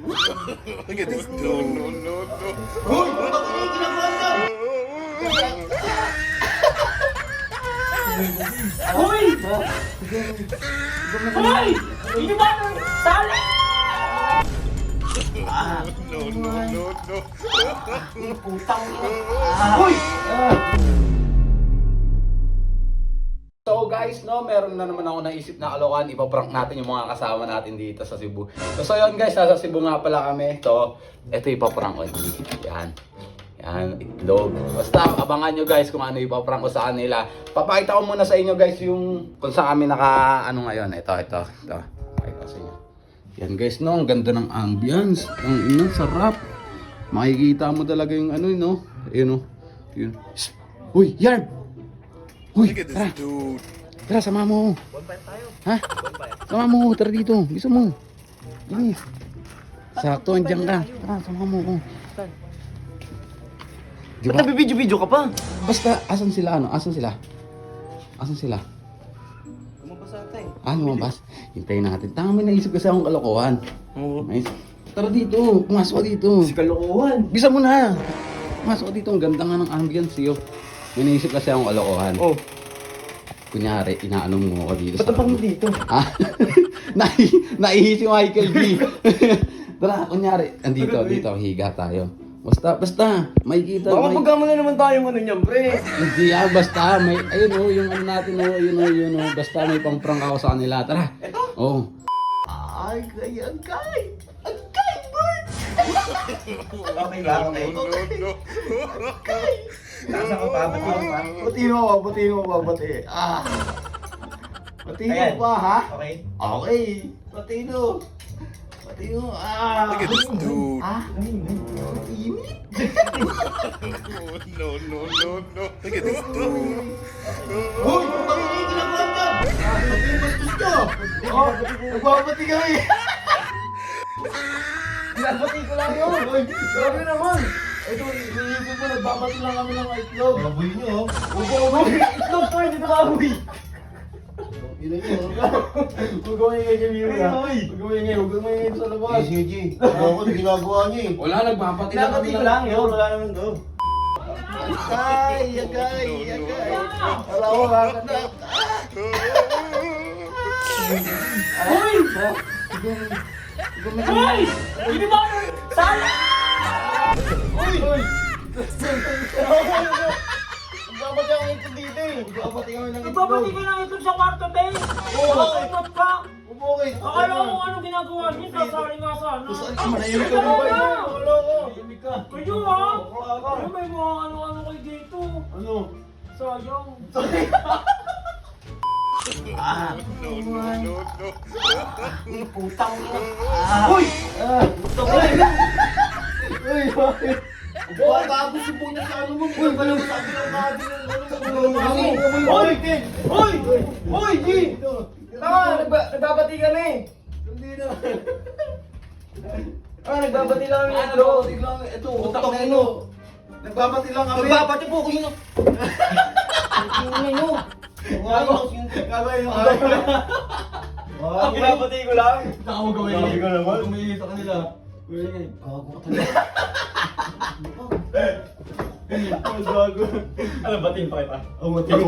Look at this. No, no, no, no. Hoy! Bakit yung ginagawa niya? Hoy! Hoy! Hindi ba nung sali? No, no, no, no. Putang ina. Hoy! So guys, no, meron na naman ako naisip na kalokohan. Ipaprank natin yung mga kasama natin dito sa Cebu. So yun guys, nasa Cebu nga pala kami. So, eto ipaprank ko. Yan. Yan, itlog. Basta abangan nyo guys kung ano ipaprank ko sa kanila. Papakita ko muna sa inyo guys yung kung saan kami ano ngayon. Ito. Pakita ko sa inyo. Yan guys, no, ang ganda ng ambience. Ang ina, sarap. Makikita mo talaga yung ano, no. Ayun, no. Yun. Uy, yan! Uy, Look at this tara. dude. Tara, sama mo. Bonfire tayo. Ha? Sama mo, tara dito. Gusto mo. Bilis. Sakto, andyan ka. Tara, sama mo ko. Di Ba't ba? nabibidyo-video ka pa? Basta, asan sila? Asan sila? Lumabas ata eh. Lumabas? Hintayin natin. Tama, may naisip kasi akong kalokohan. Oo. Tara dito. Pumasok ka dito. Si kalokohan. Bisa mo na. Pumasok ka dito. Ang ganda nga ng ambience, yo. May naisip kasi akong kalokohan. Oh. Kunyari, inaano mo ako dito. Ba't ang pangit dito? Ha? Naihi si Michael B. Tara, kunyari, dito, higa tayo. Basta, makikita. Baka magkama na naman tayong ano niyan, pre. Hindi basta, may, ayun o, yung ano natin o, yun o, basta may pang-prank ako sa kanila. Tara. Ito? Oo. Ay, agay, bird! Okay lang, okay. No, no, no. Nasa ka pa, Buti mo ba? Ayan. ba, ha? Okay. Okay. Buti mo. Look at this dude. Init. No, no, no, no. Look at this dude. Hoy! Bakit yung ginagawa niya? Bastos ka! Nagbabati kami. Binabati ko lang yun! Grabe naman! Ito, iniisip ko, nagbabati lang kami ng itlog. Baboy niyo, oh. Ubo, itlog to, hindi na baboy. Ina niyo, huwag mo ingay kay Miro, ha? Huwag mo ingay sa labas. Sige, ako na ginagawa niya eh. Wala, nagbabati lang Binabati kami. ko lang yun, wala naman to. Agay. Wala ko, bakit na? Hoy! Hoy! Hindi ba nung sali? Uy! Nagbabati ako ng itlog dito eh. Nagbabati kami ng Nagbabati itlog. ka ng itlog sa kwarto, be. Oo. Nakakaitlog ka. Umukay. Akala ko kung ano ginagawa niyo, sasali nga sana. Manahimik ka ba? Wala ko. Manahimik ka. Kayo ha? Wala ka. Ano may mga ano kayo dito? Ano? Sayang. No, no, no, no. Putang ina. Uy! Uy! Bakit? Baka gago subo niya sa ano mo. Uy! Walang sabi ng nabi ng ano mo. Hoy! Uy! Uy! G! Tama! Nagbabati kami! Hindi na. Nagbabati lang kami. Nagbabati lang. Ito, utak na ino. Nagbabati lang kami. Nagbabati po ko yun. Ano nyo? Nagbabati ko lang. Tawag kami. Sabi ko naman. Tumingin sa kanila. Gago ka talaga. Gago. Ano, batiin pa kita? Oh, mati ko.